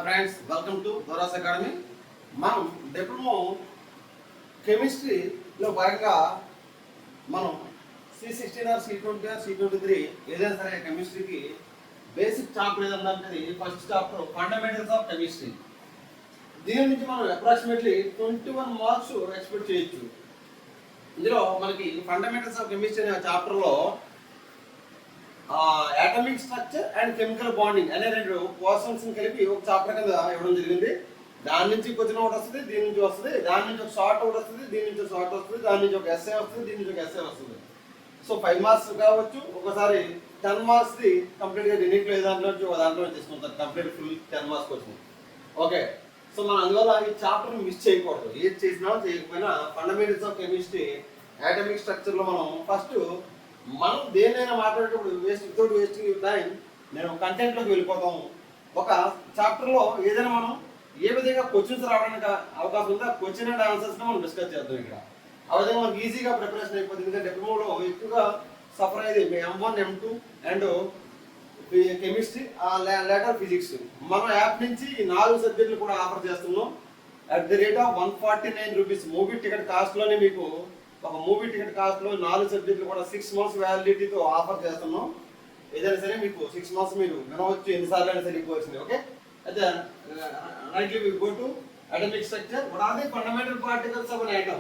Friends, welcome to దొరాస్ academy. మనం diploma కెమిస్ట్రీలో భాగంగా మనం C16 are C20 are C23 ఏదైనా సరే కెమిస్ట్రీకి బేసిక్ చాప్టర్ ఏదంటే first chapter fundamentals of chemistry. దీని నుంచి మనం అప్రాక్సిమేట్లీ 21 మార్క్స్ ఎక్స్పెక్ట్ చేయొచ్చు. ఇందులో మనకి ఫండమెంటల్స్ ఆఫ్ కెమిస్ట్రీ అనే చాప్టర్లో atomic structure and chemical bonding అనే రెండు పోర్షన్స్ కలిపి ఒక చాప్టర్ కింద ఇవ్వడం జరిగింది. దాని నుంచి క్వశ్చన్ ఒకటి వస్తుంది, దీని నుంచి వస్తుంది, దాని నుంచి ఒక షార్ట్ ఒకటి వస్తుంది, దీని నుంచి ఒక షార్ట్ వస్తుంది, దాని నుంచి ఒక ఎస్ఏ వస్తుంది, దీని నుంచి ఒక ఎస్ఏ వస్తుంది. సో 5 మార్క్స్ కావచ్చు, ఒకసారి 10 మార్క్స్ది కంప్లీట్గా రెండింటిలో ఏ దాంట్లో నుంచి ఒక దాంట్లో తీసుకుంటారు, కంప్లీట్ ఫుల్ 10 మార్క్స్ వచ్చింది. ఓకే, సో మనం అందువల్ల ఈ చాప్టర్ని మిస్ చేయకూడదు. ఏది చేసినా చేయకపోయినా ఫండమెంటల్స్ ఆఫ్ కెమిస్ట్రీ అటామిక్ స్ట్రక్చర్లో మనం మనం దేన్నైనా మాట్లాడేటప్పుడు వితౌట్ వేస్టింగ్ టైం నేను కంటెంట్లోకి వెళ్ళిపోతాము. ఒక చాప్టర్లో ఏదైనా మనం ఏ విధంగా క్వశ్చన్స్ రావడానికి అవకాశం ఉందో ఆ క్వశ్చన్ అండ్ ఆన్సర్స్ని మనం డిస్కస్ చేద్దాం. ఇక్కడ ఆ విధంగా మనకి ఈజీగా ప్రిపరేషన్ అయిపోతుంది. ఎందుకంటే డిప్లొమాలో ఎక్కువగా సఫర్ అయ్యేది M1, M2 and chemistry, later physics. మన యాప్ నుంచి ఈ 4 సబ్జెక్టులు కూడా ఆఫర్ చేస్తున్నాం at the rate of 149 rupees. Movie ticket కాస్ట్లోనే మీకు ఒక మూవీ టికెట్ కాస్ట్లో 4 సబ్జెక్టులు కూడా 6 మంత్స్ వ్యాలిడిటీతో ఆఫర్ చేస్తున్నాం. ఏదైనా సరే మీకు 6 మంత్స్ మీరు వినవచ్చు, ఎన్నిసార్లు అయినా సరే ఇవ్వాల్సింది. ఓకే, అయితే rightly we go to atomic structure. What are the fundamental particles of an atom?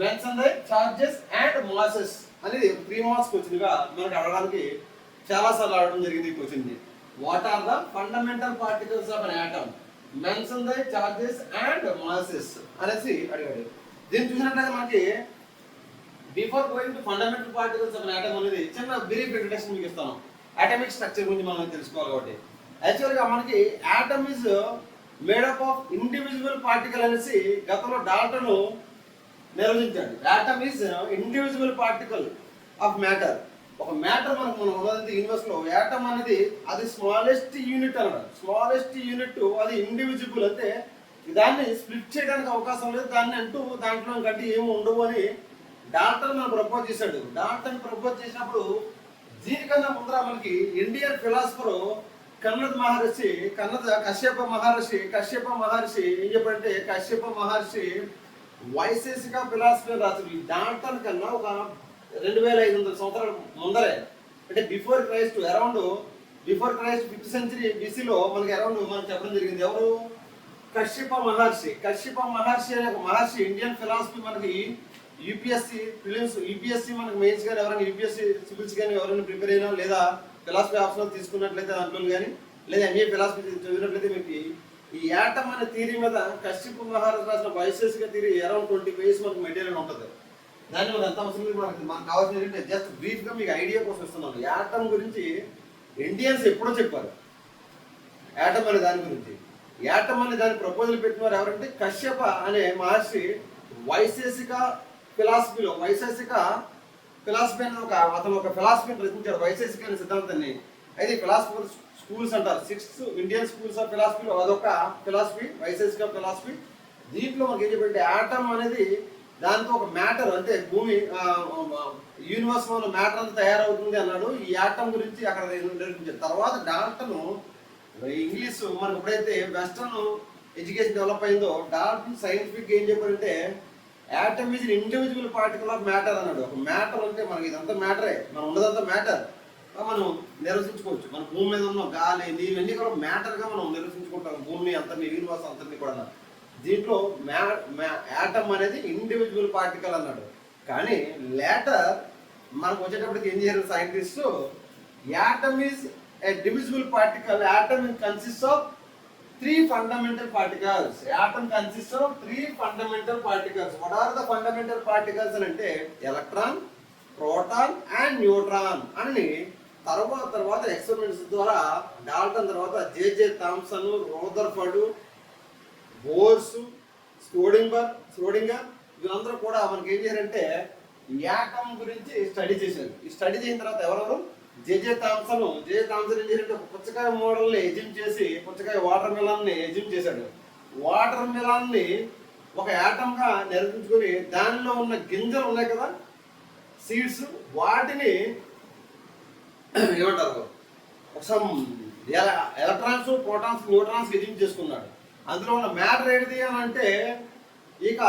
Mention the charges and masses అనేది 3 మార్క్స్ క్వశ్చన్గా మనకి అడగడానికి చాలాసార్లు అడగడం జరిగింది ఈ క్వశ్చన్ని. What are the fundamental particles of an atom? Mention the charges and masses అనేసి అడిగాడు. దీన్ని చూసినట్లయితే మనకి before going to fundamental particles of an atom అనేది చిన్న బ్రీఫ్ ఇంట్రడక్షన్ మీకు ఇస్తాను. అటామిక్ స్ట్రక్చర్ గురించి మనం తెలుసుకోవాలి కాబట్టి యాక్చువల్గా మనకి atom is made up of individual particle అనేసి గతంలో డాల్టన్ నిర్వచించాడు. Atom is individual particle of matter. ఒక మ్యాటర్ మనం ఉన్నది యూనివర్స్లో ఆటమ్ అనేది అది స్మాలెస్ట్ యూనిట్ అన్నాడు. స్మాలెస్ట్ యూనిట్ అది ఇండివిజిబుల్, అంటే దాన్ని స్ప్లిట్ చేయడానికి అవకాశం లేదు, దాన్ని అంటూ దాంట్లో కంటే ఏమి ఉండవు అని డాల్టన్ మనం ప్రపోజ్ చేశాడు. డాల్టన్ ప్రపోజ్ చేసినప్పుడు దీనికన్నా ముందర మనకి ఇండియన్ ఫిలాసఫర్ కశ్యప మహర్షి ఏం చెప్పంటే కశ్యప మహర్షి వైశేషిక ఫిలాసఫీ రాశారు. డాల్టన్ కన్నా ఒక 2500 సంవత్సరాల ముందరే, అంటే బిఫోర్ క్రైస్ట్ 5th సెంచరీ బీసీలో మనకి మనకి చెప్పడం జరిగింది. ఎవరు? కశ్యప మహర్షి అనే ఒక మహర్షి ఇండియన్ ఫిలాసఫీ మనకి యూపీఎస్సీ ప్రిలిమ్స్, యూపీఎస్సీ మనకి మెయిన్స్ కానీ ఎవరైనా యూపీఎస్సీ సివిల్స్ కానీ ఎవరైనా ప్రిపేర్ అయినా లేదా ఫిలాసఫీ ఆప్షనల్ తీసుకున్నట్లయితే దాంట్లో కానీ లేదా ఎంఏ ఫిలాసఫీ చదివినట్లయితే మీకు ఈ యాటమ్ అనే థియరీ మీద కశ్యప మహారాజ్ రాసిన వైశేషిక థియరీ అరౌండ్ 20 పేజెస్ మనకు మెటీరియల్ ఉంటుంది. దాన్ని మనం ఎంత అవసరం లేదు, మనకు కావాల్సింది ఏంటంటే జస్ట్ బ్రీఫ్గా మీకు ఐడియా కోసం ఇస్తున్నాను. యాటమ్ గురించి ఇండియన్స్ ఎప్పుడో చెప్పారు. యాటమ్ అనే దాని గురించి, యాటమ్ అనే దాని ప్రపోజల్ పెట్టిన వారు ఎవరంటే కశ్యప అనే మహర్షి వైశేషిక ఫిలాసఫీ అనేది అతను ఒక ఫిలాసఫీని రచించాడు, వైశేషిక అనే సిద్ధాంతాన్ని. అయితే ఫిలాసఫర్ స్కూల్స్ అంటారు, 6 ఇండియన్ స్కూల్స్ ఆఫ్ ఫిలాసఫీలో అదొక ఫిలాసఫీ, వైశేషిక ఫిలాసఫీ. దీంట్లో మనకి ఏం చెప్పంటే ఆటమ్ అనేది దాంతో ఒక మ్యాటర్, అంటే భూమి యూనివర్స్ లో మ్యాటర్ అంతా తయారవుతుంది అన్నాడు. ఈ ఆటమ్ గురించి అక్కడ నిర్వహించారు. తర్వాత డాల్టన్ ఇంగ్లీష్ మనకు ఎప్పుడైతే వెస్టర్న్ ఎడ్యుకేషన్ డెవలప్ అయిందో డాల్టన్ సైంటిఫిక్ ఏం చెప్పారంటే atom is individual particle of matter అన్నాడు. ఒక మ్యాటర్ అంటే మనకి ఇదంతా మ్యాటరే, మనం ఉన్నదంతా మ్యాటర్ మనం నిర్వచించుకోవచ్చు. మన భూమి మీద ఉన్న గాలి, నీరు ఇవన్నీ కూడా మ్యాటర్గా మనం నిర్వచించుకుంటాం. భూమిని అంతని, యూనివర్స్ అంతని కూడా. దీంట్లో ఆటమ్ అనేది ఇండివిజువల్ పార్టికల్ అన్నాడు. కానీ లేటర్ మనకు వచ్చేటప్పటికి ఏం చేశారు scientist, atom is a divisible particle. Atom consist of 3 fundamental particles. Atom consists of 3 fundamental particles. What are the fundamental particles అంటే ఎలక్ట్రాన్, ప్రోటాన్ అండ్ న్యూట్రాన్ అని తర్వాత ఎక్స్పెరిమెంట్స్ ద్వారా డాల్టన్ తర్వాత J J Thomson, Rutherford, bores, Schrodinger వీళ్ళందరూ కూడా మనకి ఏం చేశారంటే యాటమ్ గురించి స్టడీ చేశారు. ఈ స్టడీ చేసిన తర్వాత ఎవరెవరు? జేజే థామ్సన్ ఏం చేశారంటే ఒక పుచ్చకాయ మోడల్ని ఎజ్యూమ్ చేసి, పుచ్చకాయ వాటర్ మిలాన్ని ఎజ్యూమ్ చేశాడు. వాటర్ మిలాన్ని ఒక యాటమ్గా నిర్వచించుకొని దానిలో ఉన్న గింజలు ఉన్నాయి కదా, సీడ్స్, వాటిని ఏమంటారు సమ్ ఎలక్ట్రాన్స్, ప్రోటాన్స్, న్యూట్రాన్స్ ఎజిమ్ చేసుకున్నాడు. అందులో ఉన్న మ్యాటర్ ఏంటిది అని అంటే ఇక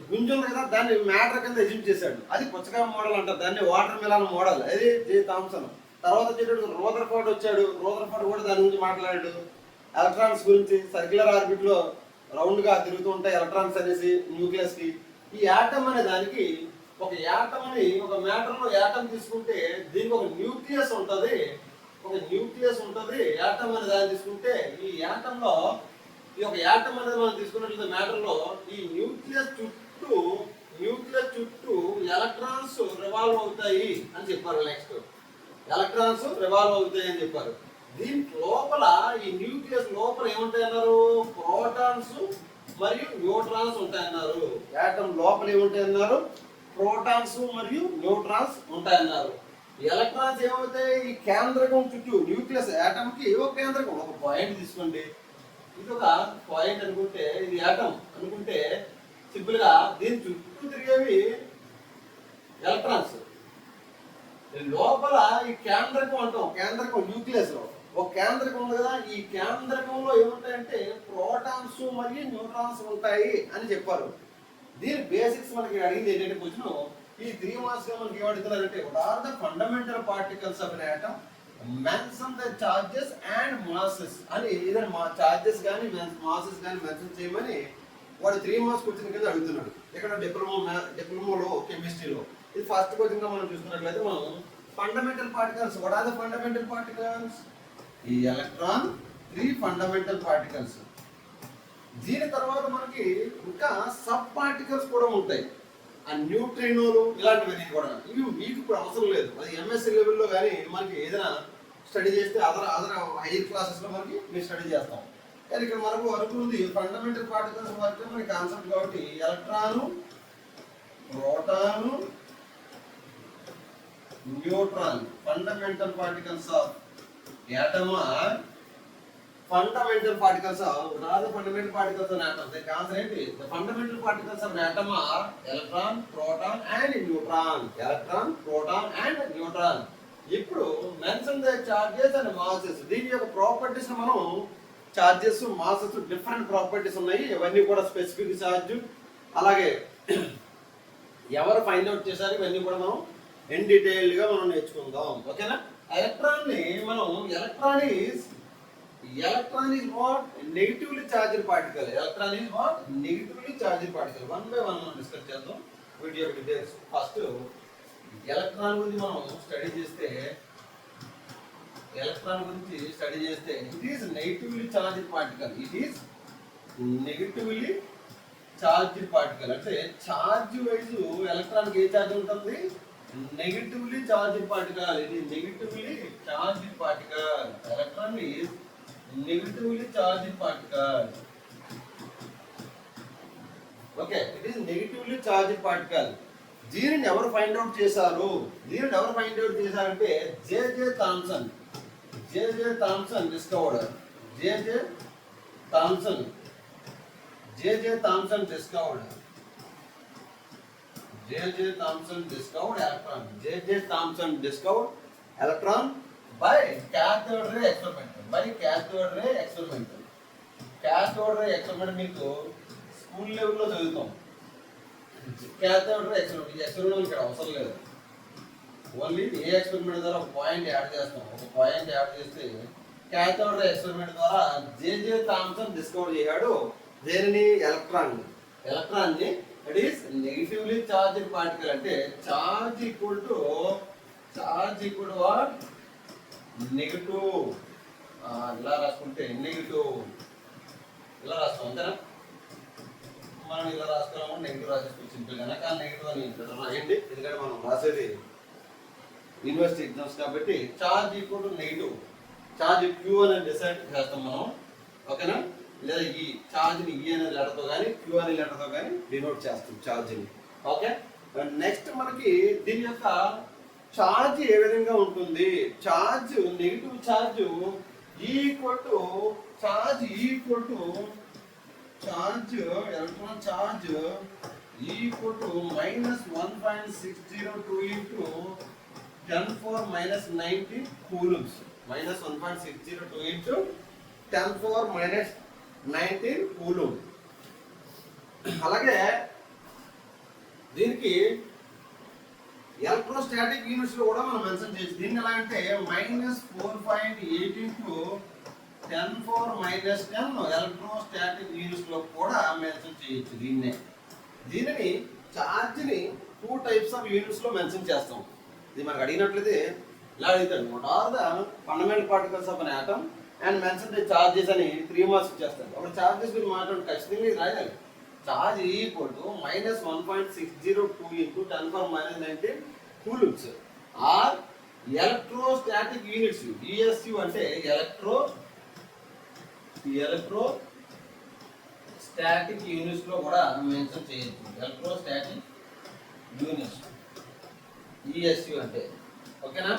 గుంజు ఉంది కదా, దాన్ని మ్యాటర్ కింద ఎజిమ్ చేశాడు. అది పుచ్చకాయ మోడల్ అంటారు, దాన్ని వాటర్ మిలాన్ మోడల్. అది జే థామ్సన్. తర్వాత వచ్చేటప్పుడు రూదర్ఫోర్డ్ వచ్చాడు. రూదర్ఫోర్డ్ కూడా దాని గురించి మాట్లాడాడు, ఎలక్ట్రాన్స్ గురించి. సర్క్యులర్ ఆర్బిట్ లో రౌండ్ గా తిరుగుతూ ఉంటాయి ఎలక్ట్రాన్స్ అనేసి న్యూక్లియస్ కి. ఈ యాటమ్ అనే దానికి ఒక యాటమ్ అని, ఒక మ్యాటర్ లో యాటమ్ తీసుకుంటే దీనికి ఒక న్యూక్లియస్ ఉంటది, ఒక న్యూక్లియస్ ఉంటది. యాటమ్ అనే దాన్ని తీసుకుంటే ఈ యాటమ్ లో, ఈ ఒక యాటమ్ అనేది మనం తీసుకున్నట్లయితే మ్యాటర్ లో ఈ న్యూక్లియస్ చుట్టూ ఎలక్ట్రాన్స్ రివాల్వ్ అవుతాయి అని చెప్పారు. నెక్స్ట్ ఎలక్ట్రాన్స్ రివాల్వ్ అవుతాయి అని చెప్పారు. దీని లోపల, ఈ న్యూక్లియస్ లోపల ఏముంటాయి అన్నారు? ప్రోటాన్స్ మరియు న్యూట్రాన్స్ ఉంటాయన్నారు. యాటమ్ లోపల ఏముంటాయి అన్నారు? ప్రోటాన్స్ మరియు న్యూట్రాన్స్ ఉంటాయన్నారు. ఎలక్ట్రాన్స్ ఏమవుతాయి? ఈ కేంద్రకం చుట్టూ, న్యూక్లియస్ యాటమ్ కి ఒక కేంద్రకం, ఒక పాయింట్ తీసుకోండి. ఇది ఒక పాయింట్ అనుకుంటే, ఇది యాటమ్ అనుకుంటే సింపుల్ గా దీని చుట్టూ తిరిగేవి ఎలక్ట్రాన్స్. లోపల ఈ కేంద్రకం అంటాం, కేంద్రకం న్యూక్లియస్ లో ఒక కేంద్రకం ఉంది కదా, ఈ కేంద్రకంలో ఏముంటాయంటే ప్రోటాన్స్ మరియు న్యూట్రాన్స్ ఉంటాయి అని చెప్పారు. దీని బేసిక్స్ మనకి అడిగింది ఏంటంటే క్వశ్చన్, ఈ 3 మార్క్స్ గా మనకి ఏమడుగుతున్నారంటే what are the fundamental particles of an atom, mention the charges and masses అని. ఏదైనా మా చార్జెస్ కానీ మాసెస్ కానీ మెన్షన్ చేయమని వాడు 3 మార్క్స్ క్వశ్చన్ కింద అడుగుతున్నాడు. ఇక్కడ డిప్లొమాలో కెమిస్ట్రీలో. ఇది ఫస్ట్ క్వశ్చన్ గా మనం చూసుకున్నట్లయితే మనం fundamental particles, what are the fundamental particles? ఈ ఎలక్ట్రాన్ 3 ఫండమెంటల్ పార్టికల్స్. దీని తర్వాత మనకి ఇంకా సబ్ పార్టికల్స్ కూడా ఉంటాయి, ఆ న్యూట్రినోలు ఇలాంటివన్నీ కూడా. ఇవి మీకు ఇప్పుడు అవసరం లేదు, అది ఎంఎస్సీ లెవెల్లో కానీ మనకి ఏదైనా స్టడీ చేస్తే అదర్ హైయర్ క్లాసెస్లో మనకి మేము స్టడీ చేస్తాం. కానీ ఇక్కడ మనకు వరకు ఉంది ఫండమెంటల్ పార్టికల్స్ వరకు మనకి కాన్సెప్ట్. కాబట్టి electron, proton, neutron, fundamental particles of atom are fundamental particles of, rather fundamental particles of atom. The answer is the fundamental particles of atom are electron, proton and neutron. Electron, proton and neutron. ఇప్పుడు mention the charges and masses. దీని యొక్క properties మనం charges, masses different properties ఉన్నాయి. ఇవన్నీ కూడా specific charge, అలాగే ఎవరు find out చేశారు, ఇవన్నీ కూడా మనం ఇన్ డీటెయిల్డ్ గా మనం నేర్చుకుందాం. ఓకేనా? ఎలక్ట్రాన్ ని మనం, electron is what? Negatively charged particle. Electron is what? Negatively charged particle. One by one మనం డిస్కస్ చేద్దాం వీడియో డీటెయిల్స్. ఫస్ట్ ఎలక్ట్రాన్ గురించి మనం స్టడీ చేస్తే, ఎలక్ట్రాన్ గురించి స్టడీ చేస్తే it is negatively charged particle. It is negatively charged particle. అంటే charge wise ఎలక్ట్రాన్కి ఏ చార్జ్ ఉంటుంది? Negatively charged particle. ఇది negatively charged particle. Electron is negatively charged particle. Okay, it is negatively charged particle. దీనిని ఎవరు find out చేశారు? దీనిని ఎవరు ఫైండ్ అవుట్ చేశారంటే జే Thomson. J Thomson discovered. J Thomson discovered. J.J. Thomson discovered electron. J.J. Thomson discovered electron by cathode ray experiment. By cathode ray experiment. Cathode ray experiment మీకు school లెవెల్లో చదువుతాం. cathode ray experiment. ఈ experiment ఇక్కడ అవసరం లేదు. Only ఏ experiment ద్వారా ఒక point add చేస్తాం. ఒక పాయింట్ యాడ్ చేస్తే cathode ray experiment ద్వారా J.J. Thomson డిస్కవర్ చేశాడు దేనిని? ఎలక్ట్రాన్ ని. It is negatively charged particle. అంటే charge equal to what? Negative. ఇలా రాసుకుంటే నెగిటివ్, ఇలా రాస్తాం అంతేనా? మనం ఇలా రాసుకున్నాము, నెగిటివ్ రాసేసుకో సింపుల్ గా. కానీ నెగిటివ్ అని రాయండి, ఎందుకంటే మనం రాసేది యూనివర్సిటీ ఎగ్జామ్స్ కాబట్టి. Charge equal to negative. Charge Q అనేది డిసైడ్ చేస్తాం మనం. ఓకేనా? లేదా ఈ ఛార్జ్ని ఈ అనే లెటర్తో కానీ క్యూ అనే లెటర్తో కానీ డినోట్ చేస్తాం ఛార్జ్ని. ఓకే, నెక్స్ట్ మనకి దీని యొక్క ఛార్జ్ ఏ విధంగా ఉంటుంది? Charge, negative charge equal to electron charge equal to -1.602 × 10⁻⁻90 coulombs. Minus 1.602 into 10⁻⁻19 coulomb. అలాగే దీనికి ఎలక్ట్రోస్టాటిక్ యూనిట్స్ లో కూడా మనం మెన్షన్ చేయొచ్చు. దీన్ని ఎలా అంటే -4.8 ఇంటూ 10⁻⁻10 ఎలక్ట్రోస్టాటిక్ యూనిట్స్ లో కూడా మెన్షన్ చేయొచ్చు. దీనిని ఛార్జ్ ని 2 టైప్స్ ఆఫ్ యూనిట్స్ లో మెన్షన్ చేస్తాం. ఇది మనకు అడిగినట్లయితే ఇలా అడుగుతాడు, what are the fundamental particles of an atom and mention the charges అని 3 మార్క్స్ ఇచ్చేస్తాడు. అప్పుడు చార్జెస్ గురించి మాట్లాడి ఖచ్చితంగా ఇది రాయాలి. Charge equal to -1.602 into 10⁻⁻19 coulombs or electrostatic units. ESU అంటే ఎలక్ట్రోస్టాటిక్ యూనిట్స్ లో కూడా మెన్షన్ చేయొచ్చు. ఎలక్ట్రోస్టాటిక్ యూనిట్స్ ESU అంటే ఓకేనా,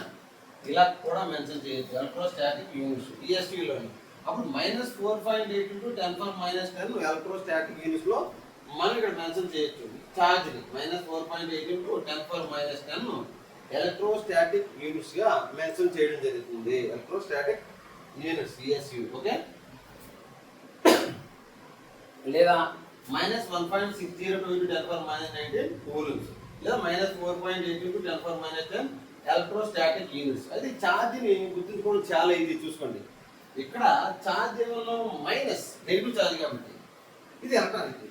ఇలా కూడా మెన్షన్ చేయొచ్చు ఎలక్ట్రోస్టాటిక్ యూనిట్స్ ESU లోని. అప్పుడు -4.8 ఇంటూ 10⁻⁻10 ఎలక్ట్రోస్టాటిక్ యూనిట్స్ లో మనం ఇక్కడ మెన్షన్ చేయొచ్చు ఛార్జ్ ని. -4.8 ఇంటూ 10⁻⁻10 ఎలక్ట్రోస్టాటిక్ యూనిట్స్ గా మెన్షన్ చేయడం జరుగుతుంది. Electrostatic units ESU. ఓకే, లేదా -1.602 ఇంటూ 10⁻⁻19 కూలుంబ్స్, లేదా -4.8 ఇంటూ 10⁻⁻10 ఎలక్ట్రోస్టాటిక్ యూనిట్స్. అయితే ఛార్జ్ ని గుర్తుంచుకోవడం చాలా ఈజీ. చూసుకోండి, ఇక్కడ ఛార్జ్ ఏమన్నా మైనస్ నెగిటివ్ ఛార్జ్ కాబట్టి ఇది ఎలక్ట్రానిక్.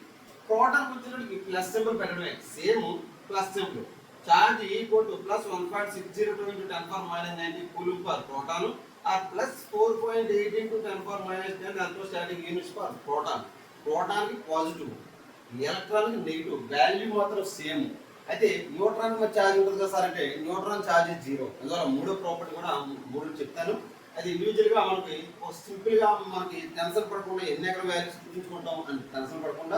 ప్రోటాన్ వచ్చినప్పటికి ప్లస్ సింబల్ పెట్టడమే, same plus symbol. Charge equal to +1.602 into 10⁻⁻19 coulomb per proton or +4.8 into 10⁻⁻10 electrostatic units per proton. Proton కి పాజిటివ్, ఎలక్ట్రాన్ కి నెగిటివ్, వాల్యూ మాత్రం సేమ్. అయితే న్యూట్రాన్ మీద ఛార్జ్ ఉంటుంది కదా సార్ అంటే న్యూట్రాన్ ఛార్జ్ 0. అందువల్ల మూడో ప్రాపర్టీ కూడా 3 చెప్తాను. అది ఇండివిజువల్ గా మనకి సింపుల్ గా మనకి టెన్షన్ పడకుండా ఎన్ని ఎకర వాల్యూస్ గుర్తుంచుకుంటాం అంటే టెన్షన్ పడకుండా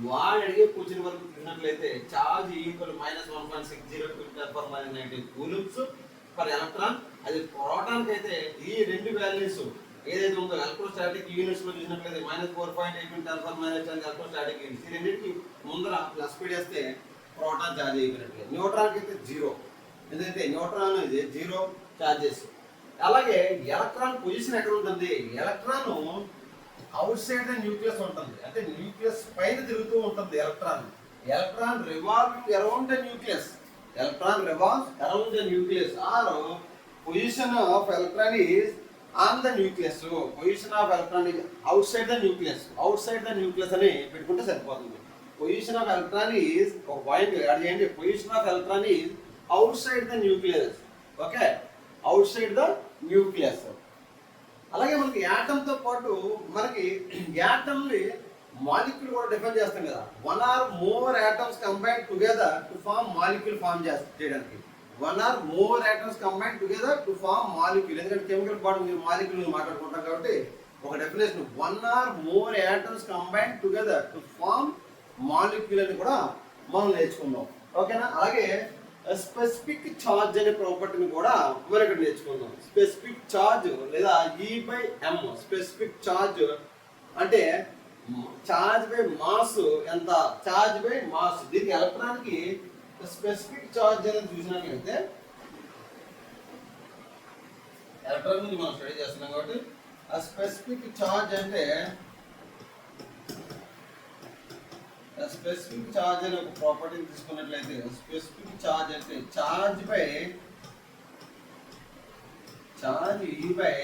వాడు అడిగే క్వశ్చన్ వరకు చూసినట్లయితే charge equal -1.602 10⁻⁻19 coulombs per electron. అది ప్రోటాన్ కి అయితే ఈ 2 వాల్యూస్ ఏదైతే ఉందో ఎలక్ట్రోస్టాటిక్ యూనిట్స్ లో చూసినట్లయితే -4.8 ఇంటూ 10⁻⁻10 ఎలక్ట్రోస్టాటిక్ యూనిట్స్. ఈ రెండింటికి ముందర ప్లస్ పెడితే ప్రోటాన్ ఛార్జ్ అయిపోయినట్లే. న్యూట్రాన్ కి అయితే 0, ఎందుకంటే న్యూట్రాన్ ఇది 0 ఛార్జెస్. అలాగే ఎలక్ట్రాన్ పొజిషన్ ఎక్కడ ఉంటుంది? Electron outside the nucleus ఉంటుంది, అంటే న్యూక్లియస్ పైన తిరుగుతూ ఉంటుంది. Electron revolving around the nucleus. Electron revolves around the nucleus or position of electron is on the nucleus. Position of electron is outside the nucleus. Outside the nucleus అని పెట్టుకుంటే సరిపోతుంది. Position of electron is ఒక point add చేయండి. Position of electron is outside the nucleus. Okay, outside the nucleus. అలాగే మనకి atom తో పాటు మనకి యాటమ్ ని మాలిక్యూల్ కూడా డిఫైన్ చేస్తాం కదా. 1 or more atoms combined together to form molecule form చేయడానికి. 1 or more atoms combined together to form molecule. ఎందుకంటే కెమికల్ బాండ్ మీరు మాలిక్యూల్ మాట్లాడుకుంటాం కాబట్టి ఒక definition 1 or more atoms combined together to form molecule అని కూడా మనం నేర్చుకుందాం. ఓకేనా, అలాగే స్పెసిఫిక్ ఛార్జ్ అనే ప్రాపర్టీని కూడా మనం ఇక్కడ నేర్చుకుందాం. స్పెసిఫిక్ ఛార్జ్ లేదా E/m. స్పెసిఫిక్ ఛార్జ్ అంటే ఛార్జ్ బై మాస్ ఎంత, ఛార్జ్ బై మాస్. దీనికి ఎలక్ట్రాన్ కి స్పెసిఫిక్ ఛార్జ్ అనేది చూసినట్లయితే ఎలక్ట్రాన్ గురించి మనం స్టడీ చేస్తున్నాం కాబట్టి ఆ స్పెసిఫిక్ ఛార్జ్ అంటే స్పెసిఫిక్ ఛార్జ్ అనే ఒక ప్రాపర్టీని తీసుకున్నట్లయితే స్పెసిఫిక్ ఛార్జ్ అంటే charge E by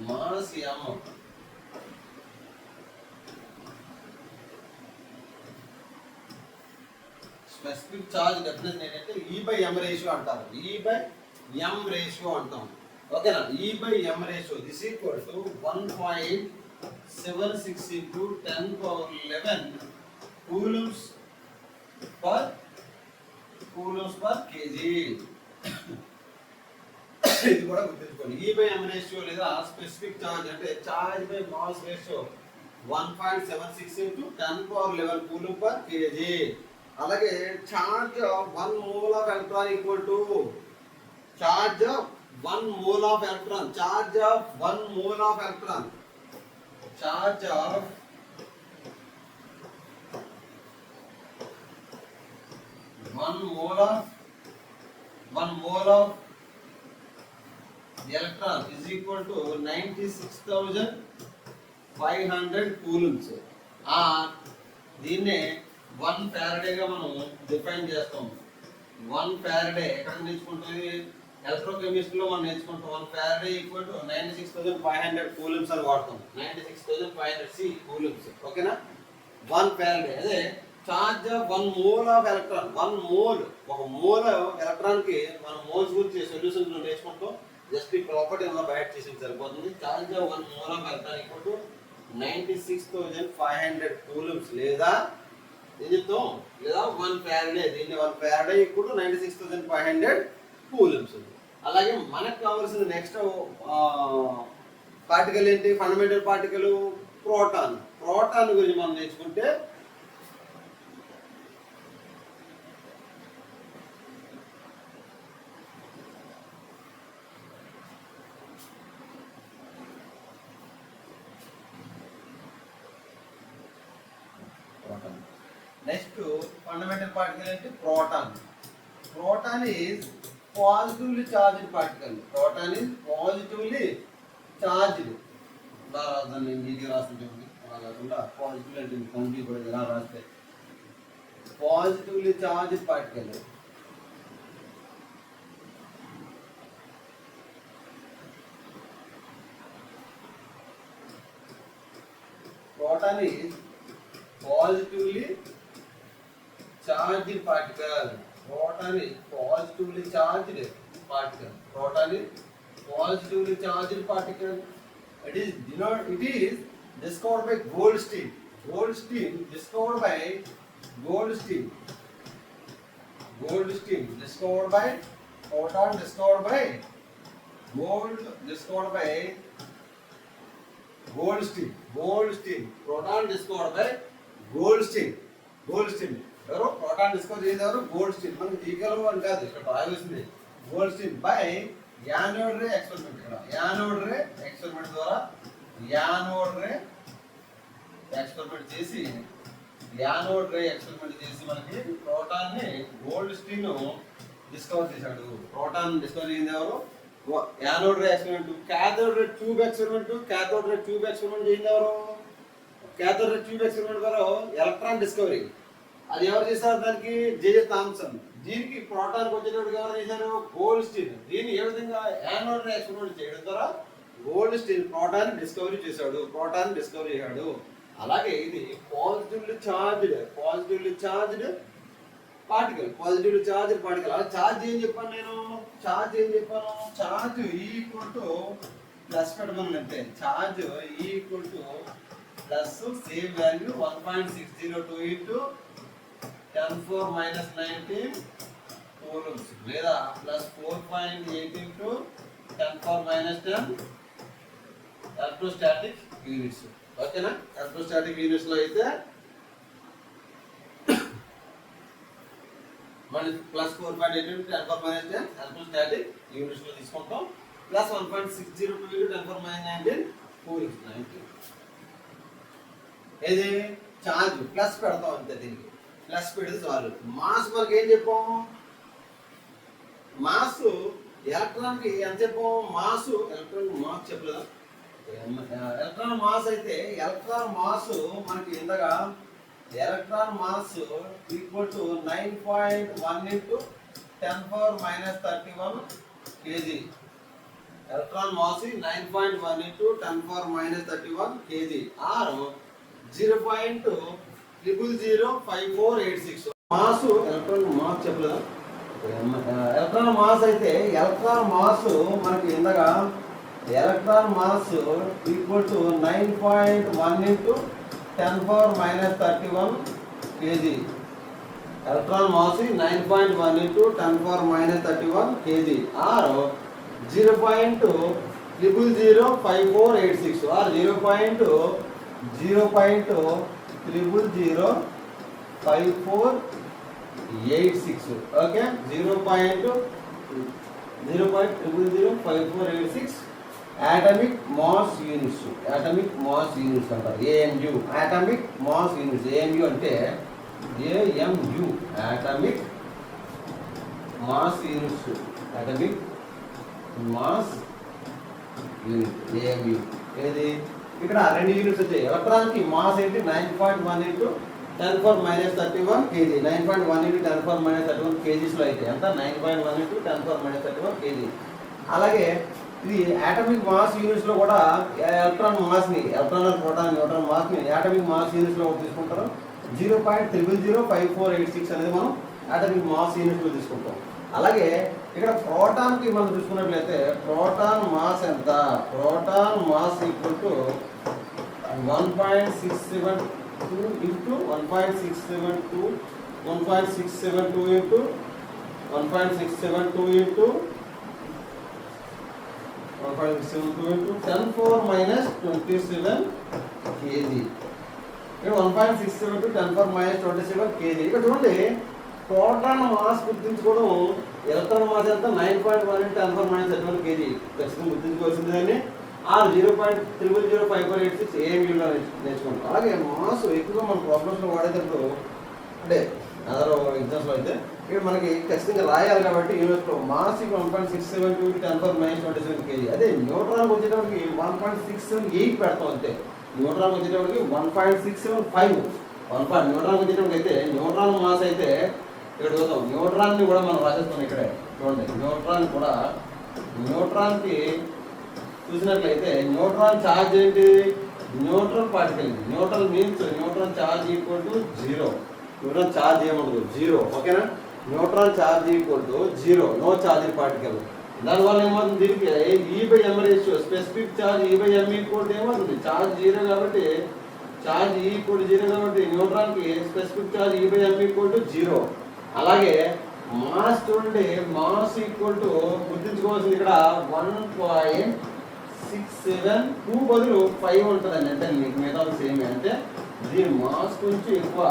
mass m. Specific charge definition ఏంటంటే E/m రేషియో అంటారు. E/m రేషియో అంటాం. ఓకేనా, E/m ratio this equal to 1.76 into 10⁻11 coulombs per kg. ఇది కూడా గుర్తుంచుకోండి. E/m రేషియో లేదా స్పెసిఫిక్ ఛార్జ్ అంటే charge by mass ratio 1.76 into 10⁻11 coulomb per kg. అలాగే charge 1 mole of electron equal to charge of 1 mole of electron. Charge of 1 mole of electron. Charge of 1 mole of electron is equal to 96,500 coulombs. దీన్నే 1 ఫారడేగా మనం define చేస్తాం. 1 Faraday ఎక్కడ నేర్చుకుంటుంది? ఎలక్ట్రోకెమిస్ట్రీలో మనం నేర్చుకుంటాం. 1 Faraday equal to 96,500 coulombs అని వాడతాం. 96,500 coulombs. ఓకేనా? 1 ఫారడే అదే charge of 1 mole of electron. 1 mole, ఒక మోల్ ఎలక్ట్రాన్ కి మనం మోల్స్ గురించి సొల్యూషన్ లో నేర్చుకుంటాం. జస్ట్ ఈ ప్రాపర్టీ అలా బయట చేసి సరిపోతుంది. Charge of 1 mole of electron equal to 96,500 coulombs లేదా ఏం చెప్తాం? లేదా 1 ఫారడే. దీన్ని 1 ఫారడే ఈక్వల్ టు 96,500 కూలంబ్స్. అలాగే మనకు కావాల్సిన నెక్స్ట్ పార్టికల్ ఏంటి? Fundamental particle proton. ప్రోటాన్ గురించి మనం నేర్చుకుంటే నెక్స్ట్ ఫండమెంటల్ పార్టికల్ ఏంటి? Proton. Proton is positively charged particle. Proton is positively charged. ఇలా రాద్దాం, నేను నీట్గా రాస్తుంటాను. అలా కాకుండా పాజిటివ్ అంటే కన్ఫ్యూజ్ కూడా ఇలా రాస్తే positively charged particle. Proton is positively charged particle. Proton is positively charged particle. Proton is positively charged particle. It is discovered by Goldstein. Goldstein discovered by Goldstein. Goldstein discovered by proton discovered by discovered by Goldstein. Goldstein. Proton discovered by Goldstein. Goldstein. ఎవరు proton discover చేసేవారు? Goldstein. మనకి జీకేలో అని కాదు, ఇక్కడ రాయాల్సింది Goldstein by anode ray experiment. ఇక్కడ anode ray experiment ద్వారా యానోడ్ రే ఎక్స్పెరిమెంట్ చేసి మనకి ప్రోటాన్ ని గోల్డ్స్టీన్ డిస్కవర్ చేశాడు. ప్రోటాన్ డిస్కవర్ చేసింది ఎవరు? Anode ray experiment. Cathode ray tube experiment. Cathode ray tube experiment చేసింది ఎవరు? క్యాథోడ్ రే ట్యూబ్ ఎక్స్పెరిమెంట్ ద్వారా ఎలక్ట్రాన్ డిస్కవరీ. అది ఎవరు చేశారు? దానికి జే థామ్సన్. దీనికి ప్రోటాన్కి వచ్చేటప్పుడు ఎవరు చేశారు? గోల్డ్స్టీన్. దీన్ని ఏ విధంగా యానోడ్ రే ఎక్స్పెరిమెంట్ చేయడం ద్వారా గోల్డ్స్టీన్ ప్రోటాన్ డిస్కవరీ చేశాడు. అలాగే ఇది పాజిటివ్లీ చార్జ్డ్ పార్టికల్. అలా చార్జ్ ఏం చెప్పాను నేను? చార్జ్ ఈక్వల్ టు ప్లస్ పెట్టమని అంటే charge equal to plus same value 1.602 into 10⁻⁻19 coulombs లేదా ప్లస్ 4.8 ఇంటూ 10⁻10 ఎలక్ట్రోస్టాటిక్ యూనిట్స్. ఓకేనా? ఎలక్ట్రోస్టాటిక్ యూనిట్స్ లో అయితే మళ్ళీ ప్లస్ 4.8 ఇంటూ 10⁻10 ఎలక్ట్రోస్టాటిక్ యూనిట్స్ లో తీసుకుంటాం. Plus 1.602 into 10⁻19 coulombs. 19 ఏది చార్జ్ ప్లస్ పెడతాం అంతే. దీనికి ప్లస్ పెడితే చాలు. మాస్ మనకి ఏం చెప్పాము? మాస్ ఎలక్ట్రాన్ కి ఎంత చెప్పాము? ఎలక్ట్రాన్ మాస్ చెప్పలేదా? ఎలక్ట్రాన్ మాస్ అయితే ఎలక్ట్రాన్ మాస్ మనకి ఇంతగా electron mass equal to 9.1 into 10⁻31 kg. Electron mass 9.1 into 10⁻31 kg or 0.005486. Mass electron mass చెప్పలేదా? ఎలక్ట్రాన్ మాస్ అయితే ఎలక్ట్రాన్ మాస్ మనకి ఇంతగా electron mass equal to 9.1 into 10⁻31 kg. Electron mass 9.1 into 10⁻31 kg or 0.005486 or 0.005486. Okay, 0.005486 atommic mass units. Atomic mass units అంటారు. AMU atomic mass units. AMU అంటే AMU atomic mass units. Atomic mass unit AMU. ఏది ఇక్కడ 2 units వచ్చాయి. ఎలక్ట్రాన్కి mass ఏంటి 9.1 into 10⁻31 kg. 9.1 into 10⁻31 kgsలో అయితే ఎంత 9.1 into 10⁻31 kg. అలాగే ఇది ఆటమిక్ మాస్ యూనిట్స్లో కూడా ఎలక్ట్రాన్ మాస్ని, ఎలక్ట్రాన్ ప్రోటాన్ న్యూట్రాన్ మాస్ని ఆటమిక్ మాస్ యూనిట్స్లో తీసుకుంటారు. 0.005486 అనేది మనం ఆటమిక్ మాస్ యూనిట్స్లో తీసుకుంటాం. అలాగే ఇక్కడ ప్రోటాన్కి మనం చూసుకున్నట్లయితే ప్రోటాన్ మాస్ ఎంత, proton mass equal to 1.672 into 1.672 1.672 into 1.672 into 1.672 into 10⁻27 kg. ఇక్కడ 1.672 10⁻27 kg. ఇక్కడ చూడండి ప్రోటాన్ మాస్ గుర్తించుకోవడం, ఎలక్ట్రాన్ మాస్ ఎంత 9.1 ఇంటూ 10⁻31 kg ఖచ్చితంగా గుర్తించుకోవాల్సింది. దాన్ని ఆ 0.005486 ఏఎంయూలో నేర్చుకుంటాం. అలాగే మాస్ ఎక్కువగా మన ప్రాబ్లమ్స్లో వాడేటప్పుడు అంటే అదర్ ఎగ్జామ్స్లో అయితే ఇక్కడ మనకి ఖచ్చితంగా రాయాలి కాబట్టి యూనిట్స్లో మాస్ 1.672 10⁻27 kg. అదే న్యూట్రాన్కి వచ్చేటప్పటికి 1.678 పెడతాం అంతే. న్యూట్రాన్కి వచ్చేటప్పటికి 1.675 న్యూట్రాన్కి వచ్చేటప్పటికి అయితే న్యూట్రాన్ మాస్ అయితే ఇక్కడ చూద్దాం. న్యూట్రాన్ని కూడా మనం రాసేస్తాం ఇక్కడే చూడండి. న్యూట్రాన్ కూడా న్యూట్రాన్కి చూసినట్లయితే న్యూట్రాన్ ఛార్జ్ ఏంటి neutral particle. Neutral means neutron charge equal to 0. Neutron charge ఏముండదు 0. ఓకేనా. Neutron charge equal to 0, no charge particle. దానివల్ల ఏమవుతుంది దీనికి E/m ratio specific charge E/m equal to ఏమవుతుంది ఛార్జ్ 0 కాబట్టి ఛార్జ్ E ఈక్వల్ 0 కాబట్టి న్యూట్రాన్కి specific charge E/m equal to 0. అలాగే మాస్ చూడండి, మాస్ ఈక్వల్ టు గుర్తించుకోవాల్సింది ఇక్కడ 1.672 బదులు 5 ఉంటుందండి. అంటే మీకు మిగతా సేమ్ అంటే దీని మాస్ కొంచెం ఎక్కువ.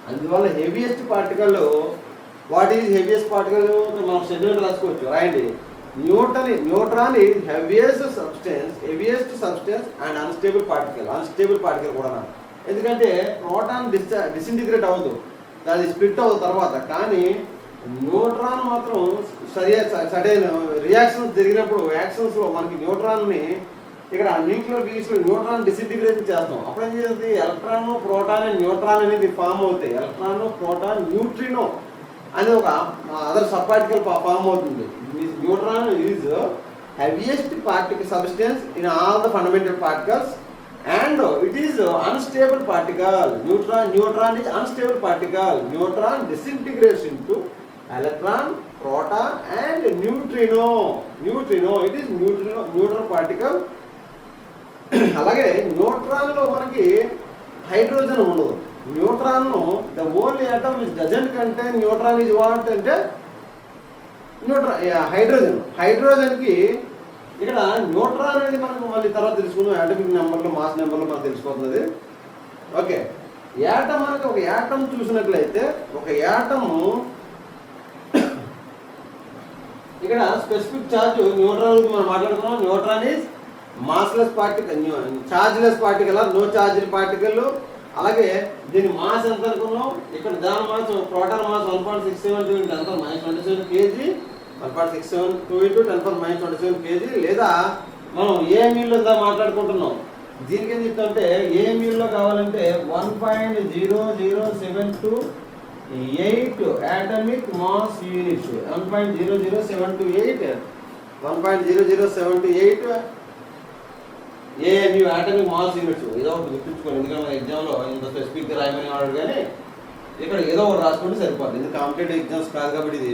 అందువల్ల heaviest particle what is heaviest particle మనం షెడ్యూల్ రాసుకోవచ్చు. రాయండి. Neutron is heaviest substance and unstable particle కూడా. ఎందుకంటే ప్రోటాన్ డిసింటిగ్రేట్ అవ్వదు, అది స్ప్లిట్ అవ్వదు తర్వాత. కానీ న్యూట్రాన్ మాత్రం సరైన రియాక్షన్స్ జరిగినప్పుడు యాక్షన్స్లో మనకి న్యూట్రాన్ని ఇక్కడ న్యూక్లియర్ ఫిజిక్స్లో న్యూట్రాన్ డిసింటిగ్రేషన్ చేస్తాం. అప్పుడు ఏం చేస్తుంది ఎలక్ట్రాన్ ప్రోటాన్ అండ్ న్యూట్రాన్ అనేది ఫామ్ అవుతాయి. ఎలక్ట్రాన్ ప్రోటాన్ న్యూట్రినో అనేది ఒక అదర్ సబ్ పార్టికల్ ఫామ్ అవుతుంది. Neutron is heaviest particle substance in all the fundamental particles and it is unstable particle. Neutron is unstable particle. Neutron disintegrates into electron, proton and neutrino. It is neutral particle. అలాగే న్యూట్రాన్లో మనకి hydrogen ఉండదు. Neutron the only atom which doesn't contain neutron is what అంటే హైడ్రోజన్కి ఇక్కడ neutron అనేది మనకు మళ్ళీ తర్వాత తెలుసుకుందాం. యాటమిక్ నెంబర్లో మాస్ నెంబర్లో మనకు తెలిసిపోతుంది. ఓకే, యాటమ్ మనకి ఒక యాటమ్ చూసినట్లయితే ఒక యాటము ఇక్కడ స్పెసిఫిక్ ఛార్జ్ న్యూట్రాన్ మనం మాట్లాడుకున్నాం. Neutron is massless particle, chargeless particle, no charge particle. అలాగే దీని మాస్ ఎంత అనుకున్నాం ఇక్కడ దాని mass proton mass 1.672 into 10⁻27 kg. 1.672 into 10⁻27 kg. లేదా మనం ఏఎంయూలో మాట్లాడుకుంటున్నాం. దీనికి ఏం చెప్తామంటే ఏఎంయూలో కావాలంటే 1.00728 atomic mass units. 1.00728 AMU atomic mass units. ఏదో ఒకటి గుర్తుంచుకోండి, ఎందుకంటే మన ఎగ్జామ్లో ఇంత స్పెసిఫిక్గా రాయమని వాడు కానీ ఇక్కడ ఏదో ఒకటి రాసుకుంటే సరిపోతుంది. ఇది కాంపిటేటివ్ ఎగ్జామ్స్ కాదు కాబట్టి ఇది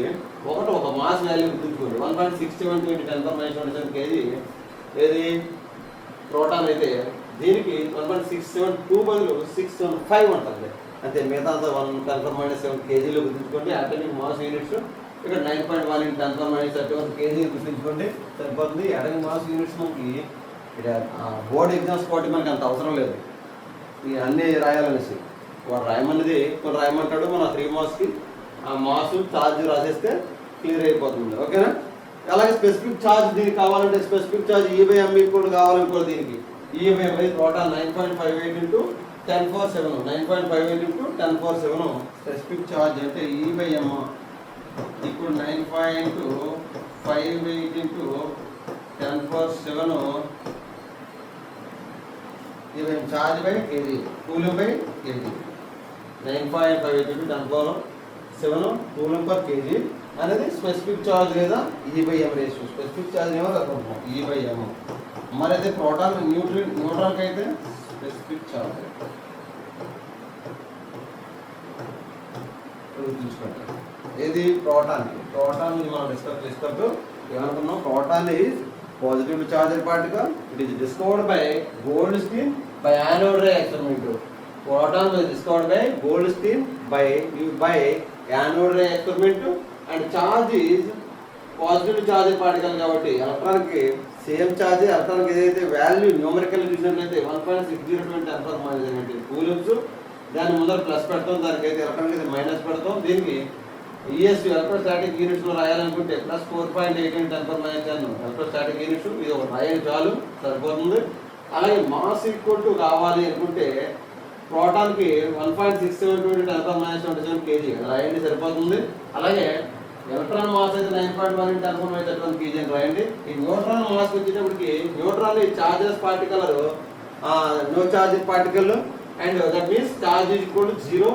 ఒక మాస్ వాల్యూ గుర్తుంచుకోండి. 1.672 into 10⁻27 kg ఏది ప్రోటాన్ అయితే దీనికి 1.672 బదులు 675 ఉంటుంది అంతే. మిగతా 10⁻7 kgలో గుర్తుంచుకోండి. అటామిక్ మాస్ యూనిట్స్ ఇక్కడ 9.1 into 10⁻31 kg గుర్తుంచుకోండి సరిపోతుంది. అటామిక్ మాస్ యూనిట్స్ మనకి ఇక్కడ బోర్డ్ ఎగ్జామ్స్ కాబట్టి మనకి అంత అవసరం లేదు అన్నీ రాయాలనేసి. వాడు రాయమన్నది కొన్ని రాయమంటాడు, మన 3 మార్క్స్కి ఆ మాస్ ఛార్జ్ రాసేస్తే క్లియర్ అయిపోతుంది. ఓకేనా. అలాగే స్పెసిఫిక్ ఛార్జ్ దీనికి కావాలంటే స్పెసిఫిక్ ఛార్జ్ E/m కూడా కావాలనుకో. దీనికి E/m proton 9.58 into 10⁻7 9.58 into 10⁻7 specific charge అంటే E/m ఇప్పుడు 9.58 into 10^7 even charge by kg, coulomb by kg. 9.5 into 10^7 coulomb per kg అనేది స్పెసిఫిక్ ఛార్జ్ లేదా E/m రేషియో. స్పెసిఫిక్ ఛార్జ్ ఏమో అనుకుంటున్నాం E/m. మరి అయితే ప్రోటాన్ న్యూట్రాన్కి అయితే స్పెసిఫిక్ ఛార్జ్ గుర్తుంచుకోండి. ఏది ప్రోటాన్ మనం డిస్కస్ చేసినప్పుడు ఏమనుకున్నాం, proton is positive charged particle. It is discovered by Goldstein by anode ray experiment. Proton was discovered by Goldstein by anode ray experiment, and charge is positive charge particle కాబట్టి electron కి same charge. Electron కి ఏదైతే value numerical చూసినట్లయితే 1.602 coulombs, దాని ముందర plus పెడతాం, దానికైతే electron కి మైనస్ పెడతాం. దీనికి ఈఎస్యు ఎలక్ట్రోస్టాటిక్ యూనిట్స్ లో రాయాలనుకుంటే ప్లస్ 4.18 10^-10 ఎలక్ట్రోస్టాటిక్ యూనిట్స్. ఇది ఒక రాయని చాలు, సరిపోతుంది. అలాగే మాస్ ఈక్వల్ టు కావాలి అనుకుంటే ప్రోటాన్కి 1.672 10^-27 kg రాయండి, సరిపోతుంది. అలాగే ఎలక్ట్రాన్ మాస్ అయితే 9.1 × 10^-31 kg అని రాయండి. ఈ న్యూట్రాన్ మాస్ వచ్చేటప్పటికి neutron charges particle no charge particle, and that means charge is equal to 0.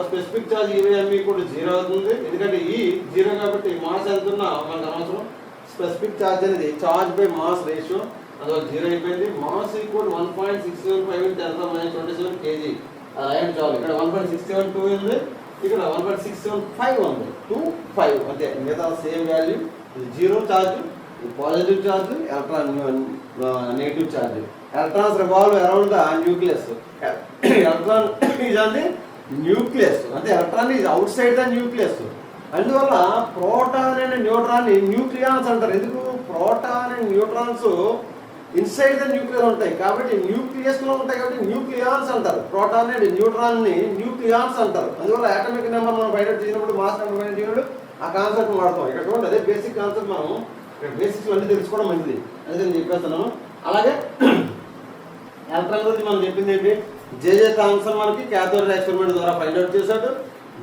Specific charge E/m equal to 0 అవుతుంది. ఎందుకంటే ఈ 0 కాబట్టి మాస్ ఎంత ఉన్నా మనకు అవసరం. స్పెసిఫిక్ చార్జ్ అనేది చార్జ్ బై మాస్ రేషియో, అందువల్ల 0 అయిపోయింది. మాస్ ఈక్వల్ 1.675 × 10^-27 kg రాయండి చాలు. ఇక్కడ 1.672 ఉంది, ఇక్కడ 1.675 ఉంది, 25 అంతే. మిగతా same value. 0 charge, positive charge, electron negative charge. Electrons revolve around the nucleus. Electron is on the nucleus, అంటే electron is outside the nucleus. అందువల్ల ప్రోటాన్ అండ్ న్యూట్రాన్ న్యూక్లియాన్స్ అంటారు. ఎందుకు? Proton and neutrons inside the nucleus ఉంటాయి కాబట్టి, nucleus లో ఉంటాయి కాబట్టి nucleons అంటారు. ప్రోటాన్ అండ్ న్యూట్రాన్ ని న్యూక్లియాన్స్ అంటారు. అందువల్ల అటామిక్ నెంబర్ మనం బయట చేసినప్పుడు, మాస్ నెంబర్ బయట చేసినప్పుడు ఆ కాన్సెప్ట్ వాడతాం. ఇక్కడ చూడండి, అదే బేసిక్ కాన్సెప్ట్. మనం ఇక్కడ బేసిక్స్ అన్ని తెలుసుకోవడం మంచిది, అదే నేను చెప్పేస్తున్నాను. అలాగే ఎలక్ట్రాన్ గురించి మనం చెప్పింది ఏంటి, జేజే థామ్సన్ మనకి క్యాథోడ్ రే ఎక్స్పెరిమెంట్ ద్వారా ఫైండ్ అవుట్ చేశాడు.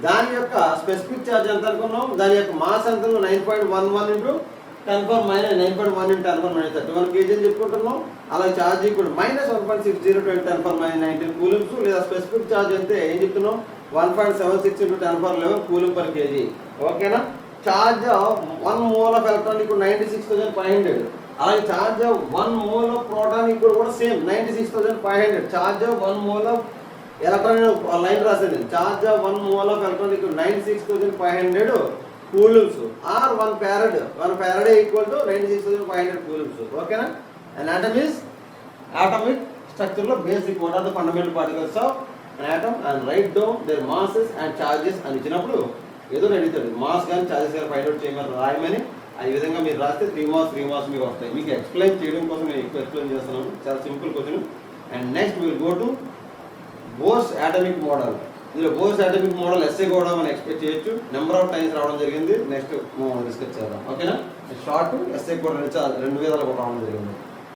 దాని యొక్క స్పెసిఫిక్ ఛార్జ్ ఎంత అనుకున్నాం, దాని యొక్క మాస్ ఎంత 9.11 × 10^-9.1 × 10^-31 kg అని చెప్పుకుంటున్నాం. అలాగే ఛార్జ్ ఇప్పుడు -1.602 × 10^-19 కూలమ్స్, లేదా స్పెసిఫిక్ ఛార్జ్ అయితే ఏం చెప్తున్నాం 1.76 × 10^11 కూలమ్ పర్ kg. ఓకేనా? ఛార్జ్ 1 mole ఆఫ్ ఎలక్ట్రాన్ ఇప్పుడు 96,500. అలాగే ఛార్జ్ 1 mole ఆఫ్ ప్రోటాన్ ఇప్పుడు కూడా same 96,500. Charge 1 mole of electron line రాసింది. ఛార్జ్ 1 mole ఆఫ్ ఎలక్ట్రాన్ ఇప్పుడు 96,500 coulombs or 1 farad. 1 farad equal to 96,500 coulombs. ఓకేనా? And atom is atomic structure లో basic what are the fundamental particles of an atom and write down their masses and charges అని ఇచ్చినప్పుడు ఏదో అడుగుతాడు, mass కానీ charges కానీ find out చేయమని రాయమని. ఆ విధంగా మీరు రాస్తే 3 మార్క్స్ మీకు వస్తాయి. మీకు ఎక్స్ప్లెయిన్ చేయడం కోసం నేను ఎక్కువ ఎక్స్ప్లెయిన్ చేస్తున్నాను. చాలా simple question. And next will go to bores atomic model. ఇందులో బోర్స్ అటామిక్ మోడల్ ఎస్ఏ కూడా మనం ఎక్స్పెక్ట్ చేయొచ్చు. నెంబర్ ఆఫ్ టైమ్స్ రావడం జరిగింది. నెక్స్ట్ మనం డిస్కస్ చేద్దాం. ఓకేనా? షార్ట్ ఎస్ఏ కూడా 2 విధాలు కూడా రావడం జరిగింది.